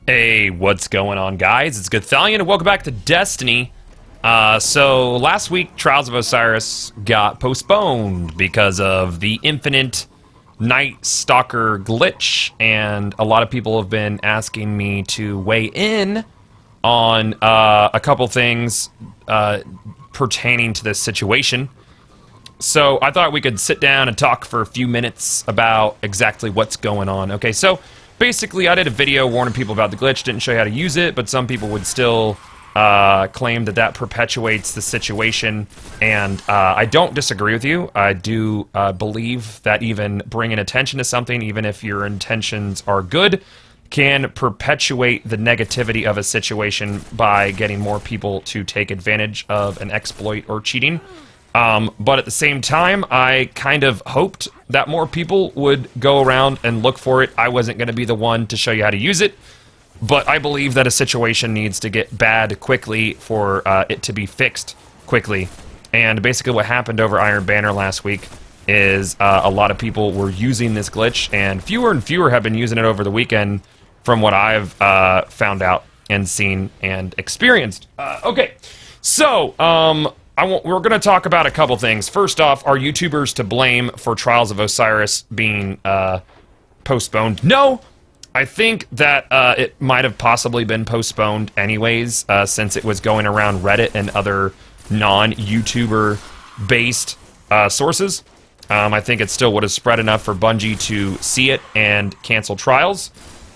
Hey, what's going on, guys? It's Gothalion, and welcome back to Destiny. So last week, Trials of Osiris got postponed because of the infinite Night Stalker glitch, and a lot of people have been asking me to weigh in on a couple things pertaining to this situation. So I thought we could sit down and talk for a few minutes about exactly what's going on. Okay, so basically, I did a video warning people about the glitch, didn't show you how to use it, but some people would still claim that that perpetuates the situation, and I don't disagree with you. I do believe that even bringing attention to something, even if your intentions are good, can perpetuate the negativity of a situation by getting more people to take advantage of an exploit or cheating. But at the same time, I kind of hoped that more people would go around and look for it. I wasn't going to be the one to show you how to use it, but I believe that a situation needs to get bad quickly for it to be fixed quickly. And basically what happened over Iron Banner last week is a lot of people were using this glitch, and fewer have been using it over the weekend from what I've found out and seen and experienced. Okay, so we're going to talk about a couple things. First off, are YouTubers to blame for Trials of Osiris being postponed? No. I think that it might have possibly been postponed anyways, since it was going around Reddit and other non-YouTuber-based sources. I think it still would have spread enough for Bungie to see it and cancel Trials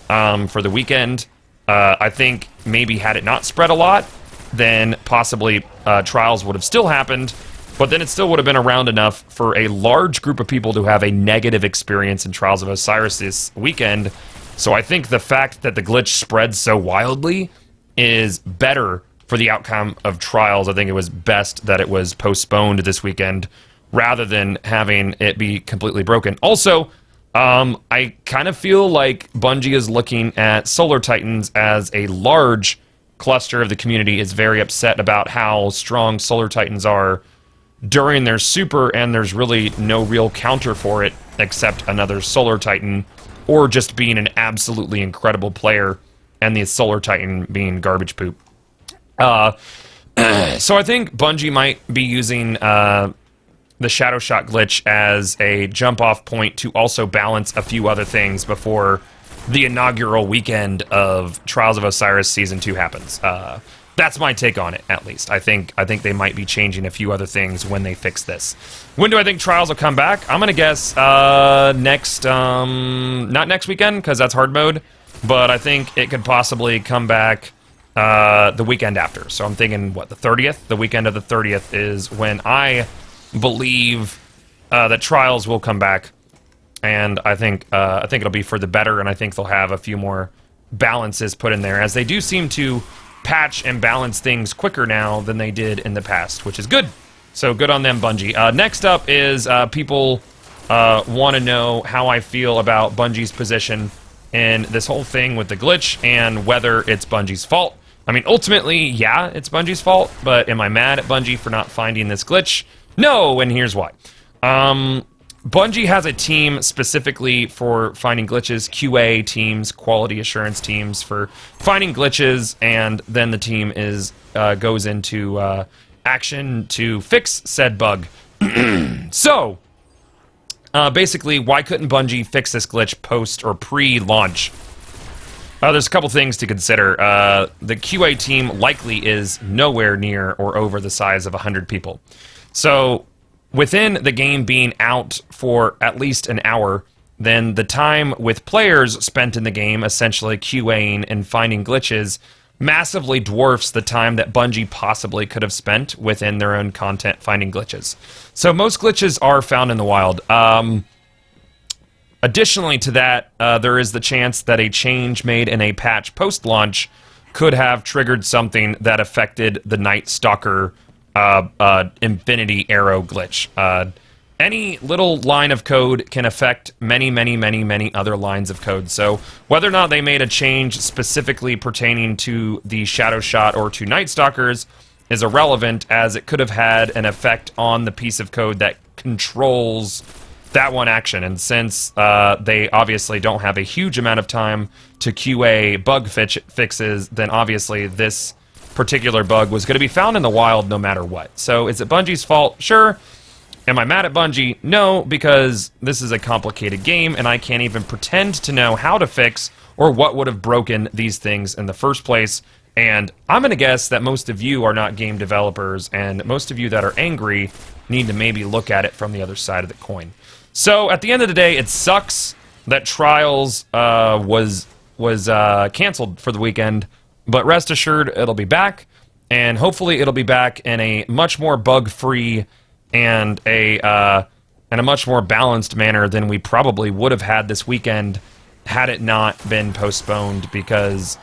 for the weekend. I think maybe had it not spread a lot, then possibly Trials would have still happened, but then it still would have been around enough for a large group of people to have a negative experience in Trials of Osiris this weekend. So I think the fact that the glitch spread so wildly is better for the outcome of Trials. I think it was best that it was postponed this weekend rather than having it be completely broken. Also, I kind of feel like Bungie is looking at Solar Titans as a large cluster of the community is very upset about how strong Solar Titans are during their super, and there's really no real counter for it except another Solar Titan, or just being an absolutely incredible player and the Solar Titan being garbage poop. So I think Bungie might be using the Shadow Shot glitch as a jump-off point to also balance a few other things before the inaugural weekend of Trials of Osiris Season 2 happens. That's my take on it, at least. I think they might be changing a few other things when they fix this. When do I think Trials will come back? I'm going to guess not next weekend, because that's hard mode, but I think it could possibly come back the weekend after. So I'm thinking, what, the 30th? The weekend of the 30th is when I believe that Trials will come back. And I think it'll be for the better, and I think they'll have a few more balances put in there, as they do seem to patch and balance things quicker now than they did in the past, which is good. So good on them, Bungie. Next up is people want to know how I feel about Bungie's position in this whole thing with the glitch and whether it's Bungie's fault. I mean, ultimately, yeah, it's Bungie's fault, but am I mad at Bungie for not finding this glitch? No, and here's why. Bungie has a team specifically for finding glitches, QA teams, quality assurance teams for finding glitches, and then the team goes into action to fix said bug. So, basically, why couldn't Bungie fix this glitch post or pre-launch? There's a couple things to consider. The QA team likely is nowhere near or over the size of 100 people. So, within the game being out for at least an hour, then the time with players spent in the game essentially QAing and finding glitches massively dwarfs the time that Bungie possibly could have spent within their own content finding glitches. So most glitches are found in the wild. Additionally to that, there is the chance that a change made in a patch post-launch could have triggered something that affected the Night Stalker Infinity Arrow glitch. Any little line of code can affect many other lines of code. So whether or not they made a change specifically pertaining to the Shadow Shot or to Night Stalkers is irrelevant, as it could have had an effect on the piece of code that controls that one action. And since they obviously don't have a huge amount of time to QA bug fixes, then obviously this particular bug was going to be found in the wild no matter what. So is it Bungie's fault? Sure. Am I mad at Bungie? No, because this is a complicated game and I can't even pretend to know how to fix or what would have broken these things in the first place. And I'm going to guess that most of you are not game developers, and most of you that are angry need to maybe look at it from the other side of the coin. So at the end of the day, it sucks that Trials was canceled for the weekend, but rest assured it'll be back, and hopefully it'll be back in a much more bug-free and a much more balanced manner than we probably would have had this weekend had it not been postponed, because,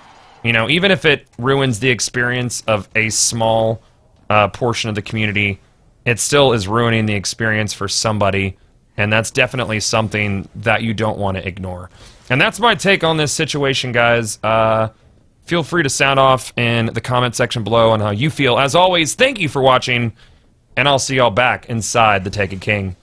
you know, even if it ruins the experience of a small portion of the community, it still is ruining the experience for somebody, and that's definitely something that you don't want to ignore. And that's my take on this situation, guys. Feel free to sound off in the comment section below on how you feel. As always, thank you for watching, and I'll see y'all back inside the Taken King.